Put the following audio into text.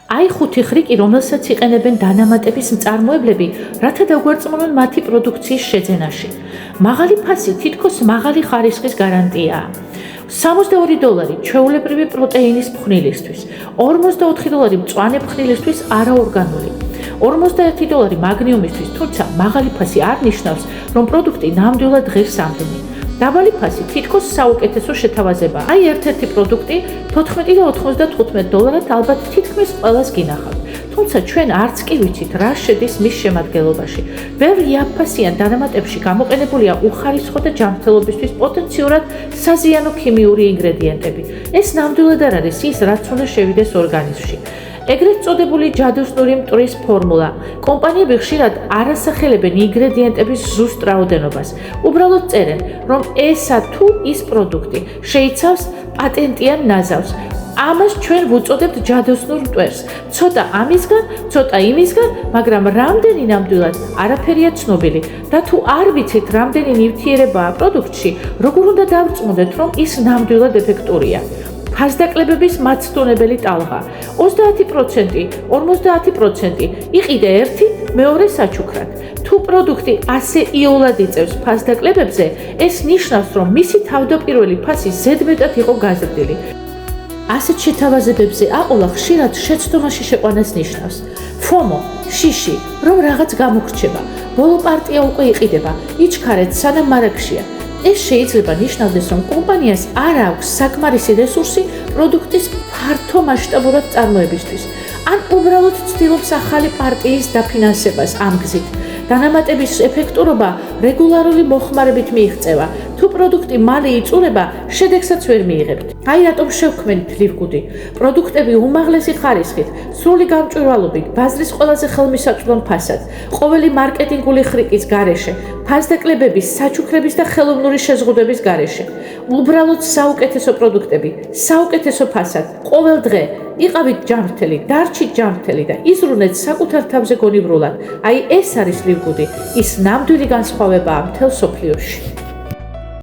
აი ხუთი ხრიკი, რომელსაც იყენებენ დანამატების მწარმოებლები, რათა დაგვარწმუნონ მათი პროდუქციის შეძენაში. მაღალი ფასი თითქოს მაღალი ხარისხის გარანტიაა. $62 ჩვეულებრივი პროტეინის ფხვნილისთვის, $44 მწვანე ფხვნილისთვის არაორგანული, $41 მაგნიუმისთვის, თუმცა მაღალი ფასი არ ნიშნავს, რომ პროდუქტი ნამდვილად ღირს ამდენი. დაბალი ფასი თითქოს საუკეთესო შეთავაზებაა. აი ერთ-ერთი პროდუქტი $14.95 ალბათ თითქმის ყველას გინახავთ. თუმცა ჩვენ არც კი ვიცით, რა შედის მის შემადგენლობაში. ბევრ იაფფასიან დანამატებში გამოყენებულია უხარისხო და ჯანმრთელობისთვის პოტენციურად საზიანო ქიმიური ინგრედიენტები. ეს ნამდვილად არ არის ის, რაც უნდა შევიდეს ორგანიზმში. ეგრეთ წოდებული ჯადოსნური მტვრის ფორმულა. კომპანიები ხშირად არ ასახელებენ ინგრედიენტების ზუსტ რაოდენობას. უბრალოდ წერენ, რომ ესა თუ ის პროდუქტი შეიცავს პატენტიან ნაზავს. ამას ჩვენ ვუწოდებთ ჯადოსნურ მტვერს. ცოტა ამისგან, ცოტა იმისგან, მაგრამ რამდენი ნამდვილად არაფერია ცნობილი. და თუ არ ვიცით, რამდენი ნივთიერებაა პროდუქტში, როგორ უნდა დავწმუნდეთ, რომ ის ნამდვილად ეფექტურია. ფასდაკლებების მაცდონებელი ტალღა 30%, 50%, იყიდე ერთი, მეორე საჩუქრად. თუ პროდუქტი ასე იოლად იწევს ფასდაკლებებზე, ეს ნიშნავს, რომ მისი თავდაპირველი ფასი ზედმეტად იყო გაზრდილი. ასეთ შეთავაზებებზე აყოლა ხშირად შეცდომაში შეყვანას ნიშნავს. FOMO, შიში, რომ რაღაც გამოგრჩება, ბოლო პარტია უკვე იყიდება, იჩქარეთ სანამ მარაგშია. ეს შეიძლება ნიშნავდეს, რომ კომპანიას არ აქვს საკმარისი რესურსი პროდუქტის ფართო მასშტაბურად წარმოებისთვის, ან უბრალოდ ცდილობს ახალი პარტიის დაფინანსებას ამ გზით. დანამატების ეფექტურობა რეგულარული მოხმარებით მიიღწევა. თუ პროდუქტი მალე იწურება, შედეგსაც ვერ მიიღებთ. აი რატომ შევქმნით ლივგუდი. პროდუქტები უმაღლესი ხარისხით, სრული გამჭვირვალობით, ბაზრის ყველაზე ხელმისაწვდომ ფასად, ყოველი მარკეტინგული ხრიკის გარეშე, ფასდაკლებების, საჩუქრების და ხელოვნური შეზღუდვების გარეშე. უბრალოდ საუკეთესო პროდუქტები, საუკეთესო ფასად, ყოველ დღე. იყავით ჯანმრთელი, დარჩით ჯანმრთელი და იზრუნეთ საკუთარ თავზე გონივრულად. აი ეს არის ლივგუდი, ის ნამდვილი განსხვავებაა მთელ მსოფლიოში.